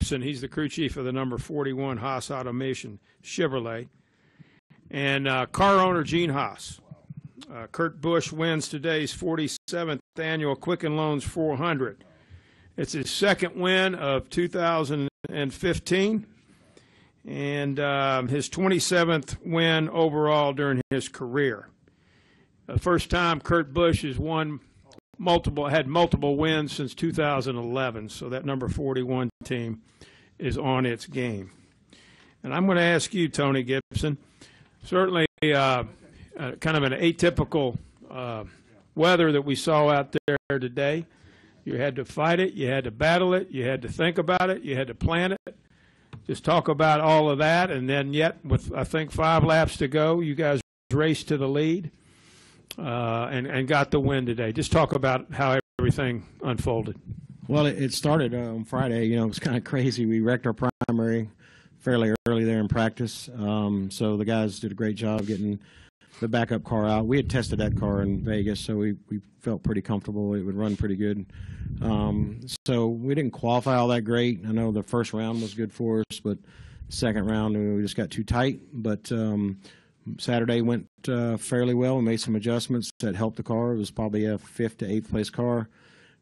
Gibson. He's the crew chief of the number 41 Haas Automation Chevrolet. And car owner Gene Haas. Kurt Busch wins today's 47th annual Quicken Loans 400. It's his second win of 2015 and his 27th win overall during his career. The first time Kurt Busch has had multiple wins since 2011, so that number 41 team is on its game. And I'm going to ask you, Tony Gibson, certainly kind of an atypical weather that we saw out there today. You had to fight it, you had to battle it, you had to think about it, you had to plan it. Just talk about all of that, and then yet with, I think, 5 laps to go, you guys raced to the lead and got the win today. Just talk about how everything unfolded. Well, it started on Friday. You know, it was kind of crazy. We wrecked our primary fairly early there in practice, so the guys did a great job getting the backup car out. We had tested that car in Vegas, so we felt pretty comfortable. It would run pretty good. So we didn't qualify all that great. I know the first round was good for us, but second round we just got too tight. But Saturday went fairly well. We made some adjustments that helped the car. It was probably a 5th to 8th place car.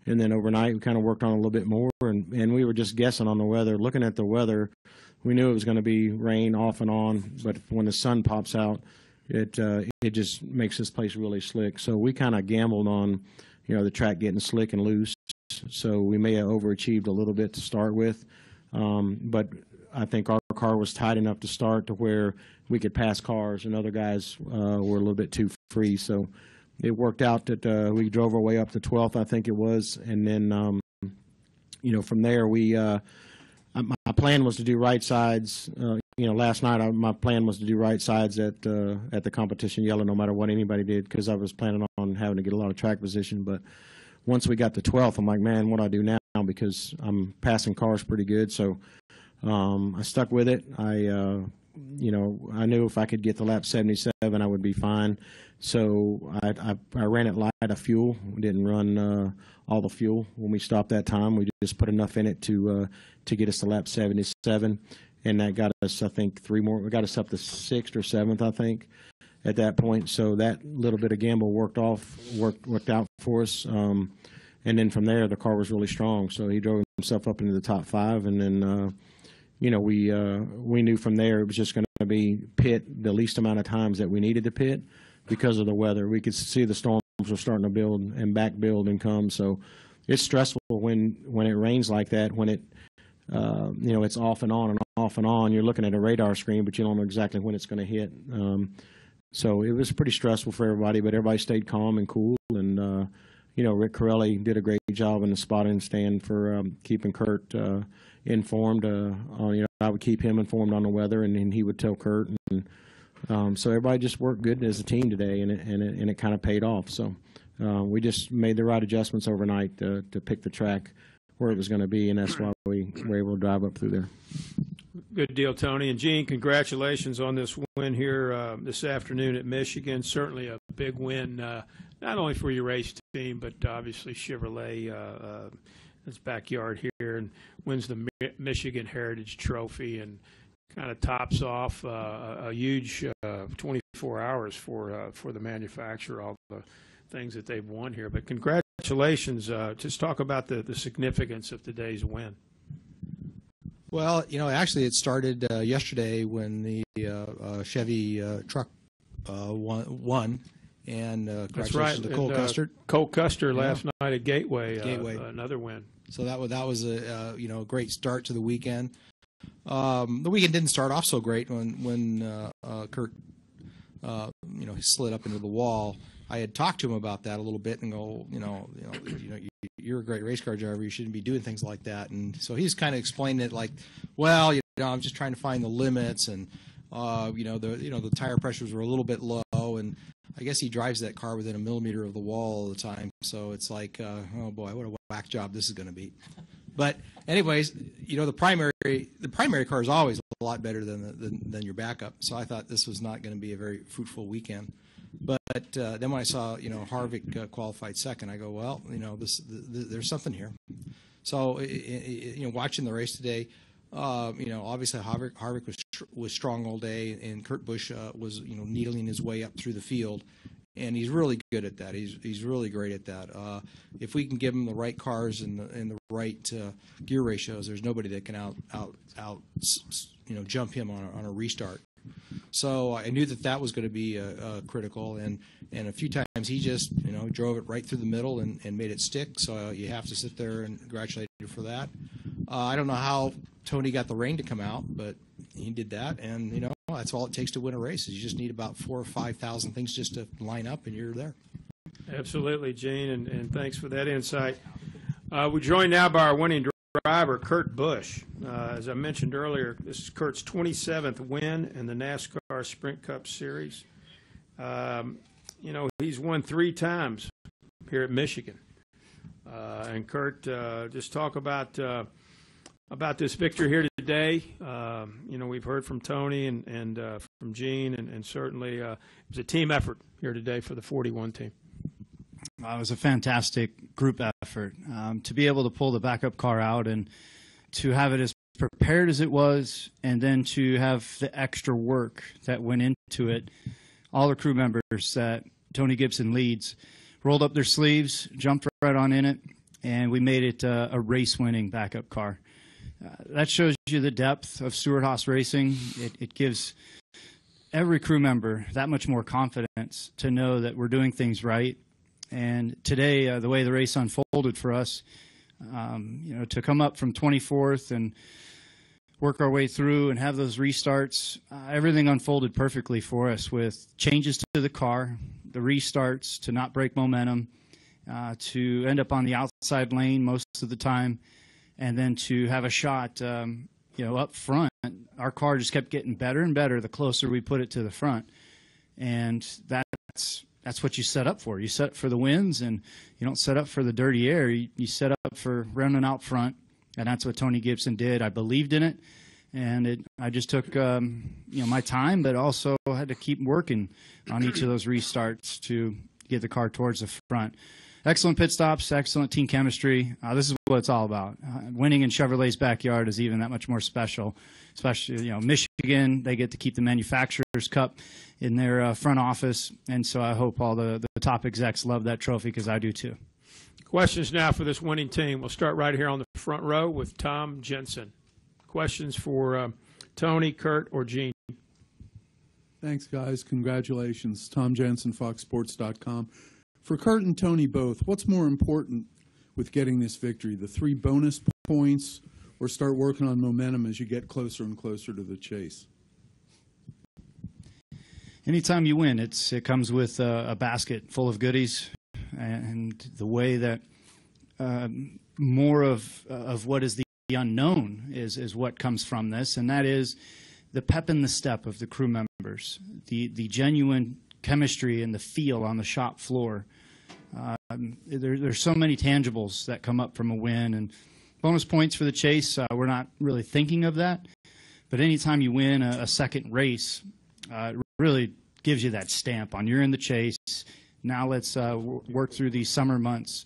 And then overnight we kind of worked on it a little bit more, and we were just guessing on the weather. Looking at the weather, we knew it was going to be rain off and on, but when the sun pops out, it just makes this place really slick. So we kind of gambled on, you know, the track getting slick and loose. So we may have overachieved a little bit to start with, but I think our car was tight enough to start to where we could pass cars, and other guys were a little bit too free. So it worked out that we drove our way up to 12th, I think it was, and then you know, from there my plan was to do right sides. You know, last night my plan was to do right sides at the competition yellow, no matter what anybody did, because I was planning on having to get a lot of track position. But once we got to 12th, I'm like, man, what do I do now? Because I'm passing cars pretty good. So I stuck with it. You know, I knew if I could get to lap 77, I would be fine. So I ran it light of fuel. We didn't run all the fuel when we stopped that time. We just put enough in it to get us to lap 77, and that got us, I think, 3 more. We got us up to 6th or 7th, I think, at that point. So that little bit of gamble worked out for us. And then from there, the car was really strong. So he drove himself up into the top 5, and then you know, we knew from there it was just going to be pit the least amount of times that we needed to pit because of the weather. We could see the storms were starting to build and back build and come. So it's stressful when it rains like that. When it you know, it's off and on and off and on. You're looking at a radar screen, but you don't know exactly when it's going to hit. So it was pretty stressful for everybody, but everybody stayed calm and cool. And you know, Rick Corelli did a great job in the spotting stand for keeping Kurt informed. You know, I would keep him informed on the weather, and he would tell Kurt. And so everybody just worked good as a team today, and it kind of paid off. So we just made the right adjustments overnight to pick the track where it was going to be, and that's why we were able to drive up through there. Good deal, Tony. And Gene, congratulations on this win here this afternoon at Michigan. Certainly a big win, not only for your race team, but obviously Chevrolet, its backyard here, and wins the Michigan Heritage Trophy, and kind of tops off a huge 24 hours for the manufacturer, all the things that they've won here. But congratulations. Just talk about the significance of today's win. Well, you know, actually it started yesterday when the Chevy truck won, and congratulations to Cole Custer. Cole Custer last night at Gateway. Another win. So that was a you know, great start to the weekend. The weekend didn't start off so great when Kurt you know, he slid up into the wall. I had talked to him about that a little bit and go, you're a great race car driver. You shouldn't be doing things like that. And so he's kind of explained it like, well, you know, I'm just trying to find the limits, and the tire pressures were a little bit low, and I guess he drives that car within a millimeter of the wall all the time. So it's like, oh boy, what a whack job this is going to be. But anyways, you know, the primary car is always a lot better than your backup. So I thought this was not going to be a very fruitful weekend. But then when I saw, you know, Harvick qualified second, I go, well, you know, there's something here. So you know, watching the race today, Obviously Harvick was strong all day, and Kurt Busch was needling his way up through the field, and he's really good at that. He's really great at that. If we can give him the right cars and the right gear ratios, there's nobody that can out jump him on a restart. So I knew that was going to be critical, and a few times he just drove it right through the middle and made it stick. So you have to sit there and congratulate him for that. I don't know how Tony got the rain to come out, but he did that, and that's all it takes to win a race. Is you just need about 4,000 or 5,000 things just to line up, and you're there. Absolutely, Gene, and thanks for that insight. We're joined now by our winning driver, Kurt Busch. As I mentioned earlier, this is Kurt's 27th win in the NASCAR Sprint Cup Series. He's won 3 times here at Michigan. And Kurt, just talk about this victory here today. We've heard from Tony and from Gene, and certainly it was a team effort here today for the 41 team. It was a fantastic group effort. To be able to pull the backup car out and to have it as prepared as it was, and then to have the extra work that went into it. All the crew members that Tony Gibson leads rolled up their sleeves, jumped right on in it, and we made it a race-winning backup car. That shows you the depth of Stewart Haas Racing. It gives every crew member that much more confidence to know that we're doing things right. And today, the way the race unfolded for us, to come up from 24th and work our way through and have those restarts, everything unfolded perfectly for us with changes to the car, the restarts to not break momentum, to end up on the outside lane most of the time, and then to have a shot, up front. Our car just kept getting better and better the closer we put it to the front. And that's what you set up for. You set up for the wins, and you don't set up for the dirty air. You set up for running out front, and that's what Tony Gibson did. I believed in it, and I just took my time, but also had to keep working on each of those restarts to get the car towards the front. Excellent pit stops, excellent team chemistry. This is what it's all about. Winning in Chevrolet's backyard is even that much more special. Especially, Michigan, they get to keep the Manufacturers Cup in their front office, and so I hope all the top execs love that trophy, because I do too. Questions now for this winning team. We'll start right here on the front row with Tom Jensen. Questions for Tony, Kurt, or Gene? Thanks, guys. Congratulations. Tom Jensen, FoxSports.com. For Kurt and Tony both, what's more important with getting this victory, the 3 bonus points, or start working on momentum as you get closer and closer to the chase? Anytime you win, it comes with a basket full of goodies, and the way that more of what is the unknown is what comes from this, and that is the pep in the step of the crew members, the genuine chemistry and the feel on the shop floor. There's so many tangibles that come up from a win, and bonus points for the chase, we're not really thinking of that, but anytime you win a second race, it really gives you that stamp on you're in the chase. Now let's work through these summer months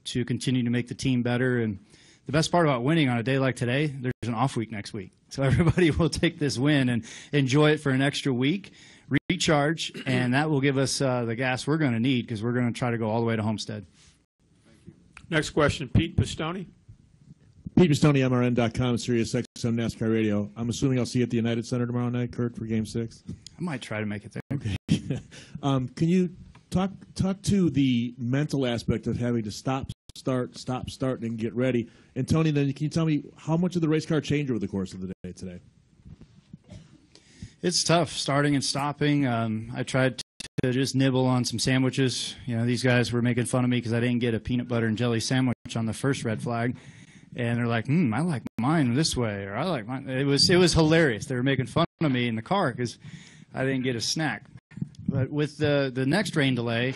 to continue to make the team better. And the best part about winning on a day like today, there's an off week next week. So everybody will take this win and enjoy it for an extra week, recharge, and that will give us the gas we're going to need, because we're going to try to go all the way to Homestead. Next question, Pete Pistone. Pete Pistone, MRN.com, Sirius XM NASCAR Radio. I'm assuming I'll see you at the United Center tomorrow night, Kurt, for Game 6? I might try to make it there. Okay. Can you talk to the mental aspect of having to stop, start, and get ready? And Tony, then can you tell me how much of the race car changed over the course of the day today? It's tough, starting and stopping. I tried to just nibble on some sandwiches. These guys were making fun of me because I didn't get a peanut butter and jelly sandwich on the first red flag. And they're like, I like mine this way, or I like mine. It was hilarious. They were making fun of me in the car because I didn't get a snack. But with the next rain delay,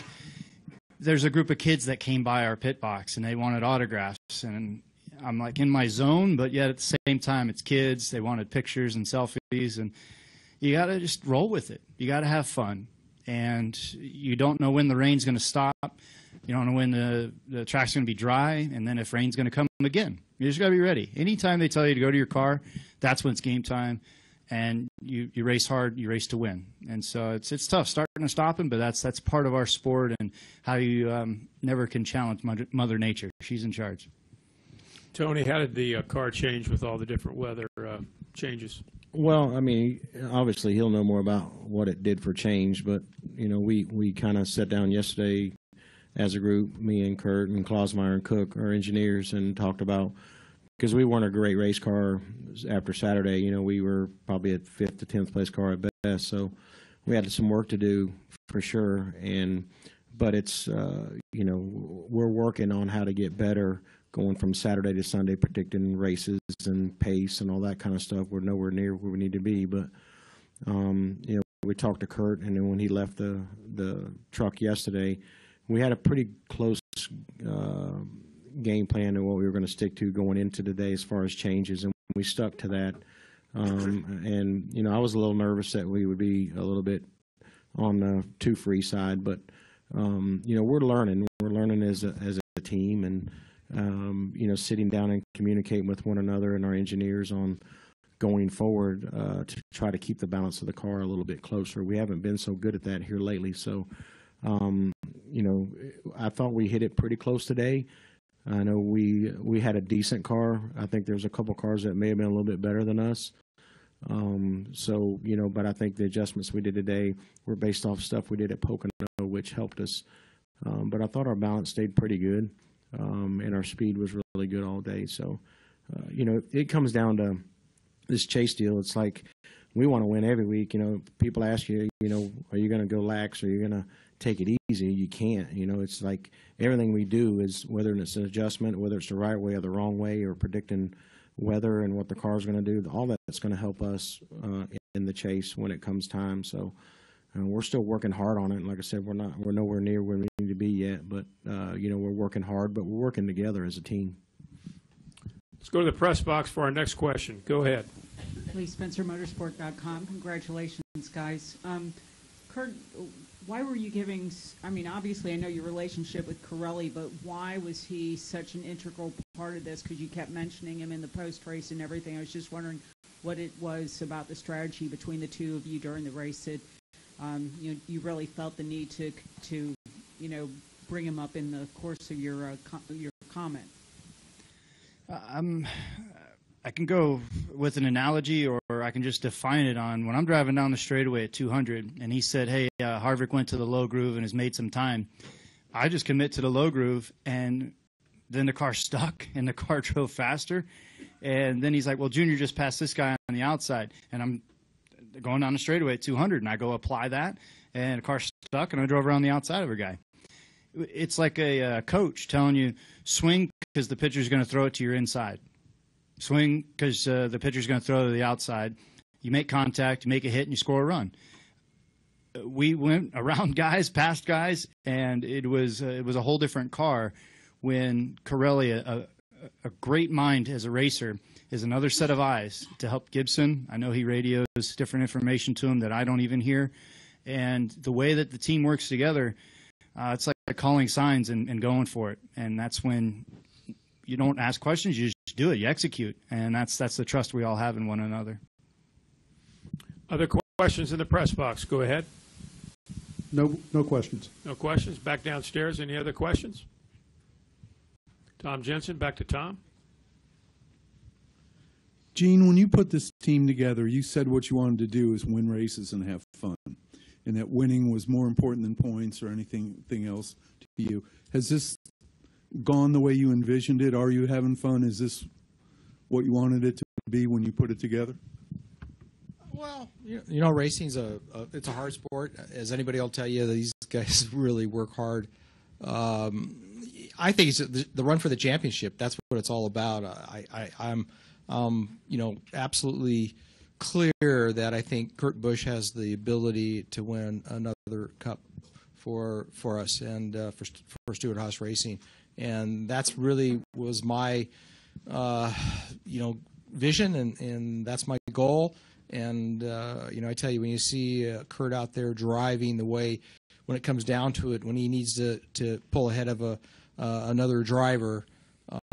there's a group of kids that came by our pit box, and they wanted autographs. And I'm like in my zone, but yet at the same time, it's kids. They wanted pictures and selfies. And you got to just roll with it. You got to have fun. And you don't know when the rain's going to stop. You don't know when the track's going to be dry, and then if rain's going to come again. You just got to be ready. Anytime they tell you to go to your car, that's when it's game time, and you race hard, you race to win. And so it's tough starting and stopping, but that's part of our sport and how you never can challenge Mother Nature. She's in charge. Tony, how did the car change with all the different weather changes? Well, I mean, obviously he'll know more about what it did for change, but, you know, we kind of sat down yesterday as a group, me and Kurt and Klausmeyer and Cook, our engineers, and talked about, because we weren't a great race car after Saturday, you know, we were probably at 5th to 10th place car at best, so we had some work to do for sure, but it's, you know, we're working on how to get better going from Saturday to Sunday, predicting races and pace and all that kind of stuff. We're nowhere near where we need to be, but you know, we talked to Kurt, and then when he left the truck yesterday, we had a pretty close game plan to what we were going to stick to going into today as far as changes, and we stuck to that. And you know, I was a little nervous that we would be a little bit on the too free side, but you know, we're learning as a team, and you know, sitting down and communicating with one another and our engineers on going forward to try to keep the balance of the car a little bit closer. We haven't been so good at that here lately, so you know, I thought we hit it pretty close today. I know we had a decent car. I think there's a couple cars that may have been a little bit better than us. So, you know, but I think the adjustments we did today were based off stuff we did at Pocono, which helped us. But I thought our balance stayed pretty good, and our speed was really good all day. So, you know, it comes down to this chase deal. It's like we want to win every week. You know, people ask you, you know, are you going to go lax, or are you going to take it easy? You can't. You know, it's like everything we do is, whether it's an adjustment, whether it's the right way or the wrong way, or predicting weather and what the car's going to do, all that's going to help us in the chase when it comes time. So we're still working hard on it. And like I said, we're nowhere near where we need to be yet, but you know, we're working hard, but we're working together as a team. Let's go to the press box for our next question. Go ahead. Lee Spencer, Motorsport.com. Congratulations, guys. Kurt, why were you giving, I mean, obviously I know your relationship with Corelli, but why was he such an integral part of this? Because you kept mentioning him in the post-race and everything. I was just wondering what it was about the strategy between the two of you during the race that you really felt the need to you know, bring him up in the course of your comment. I can go with an analogy, or I can just define it on when I'm driving down the straightaway at 200, and he said, hey, Harvick went to the low groove and has made some time. I just commit to the low groove, and then the car stuck, and the car drove faster. And then he's like, well, Junior just passed this guy on the outside, and I'm going down the straightaway at 200, and I go apply that, and the car stuck, and I drove around the outside of a guy. It's like a coach telling you, swing because the pitcher's going to throw it to your inside. Swing because the pitcher's going to throw to the outside. You make contact, you make a hit, and you score a run. We went around guys, past guys, and it was a whole different car when Corelli, a great mind as a racer, is another set of eyes to help Gibson. I know he radios different information to him that I don't even hear. And the way that the team works together, it's like calling signs and going for it. And that's when you don't ask questions, you just do it, you execute. And that's the trust we all have in one another. Other questions in the press box? Go ahead. No questions. No questions? Back downstairs. Any other questions? Tom Jensen, back to Tom. Gene, when you put this team together, you said what you wanted to do is win races and have fun, and that winning was more important than points or anything else to you. Has this gone the way you envisioned it? Are you having fun? Is this what you wanted it to be when you put it together? Well, you know, racing's it's a hard sport. As anybody will tell you, these guys really work hard. I think it's the run for the championship. That's what it's all about. I'm you know, absolutely clear that I think Kurt Busch has the ability to win another cup for us and for Stewart Haas Racing, and that's really was my you know, vision, and that's my goal. And you know, I tell you, when you see Kurt out there driving the way when it comes down to it, when he needs to pull ahead of another driver,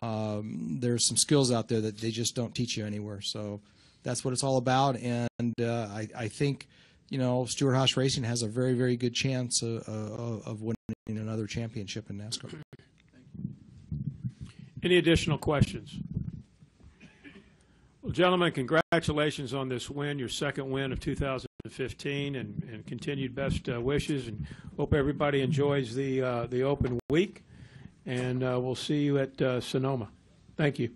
there's some skills out there that they just don't teach you anywhere. So that's what it's all about. And I think, Stewart Haas Racing has a very, very good chance of winning another championship in NASCAR. Any additional questions? Well, gentlemen, congratulations on this win, your second win of 2015, and continued best wishes. And hope everybody enjoys the open week. And we'll see you at Sonoma. Thank you.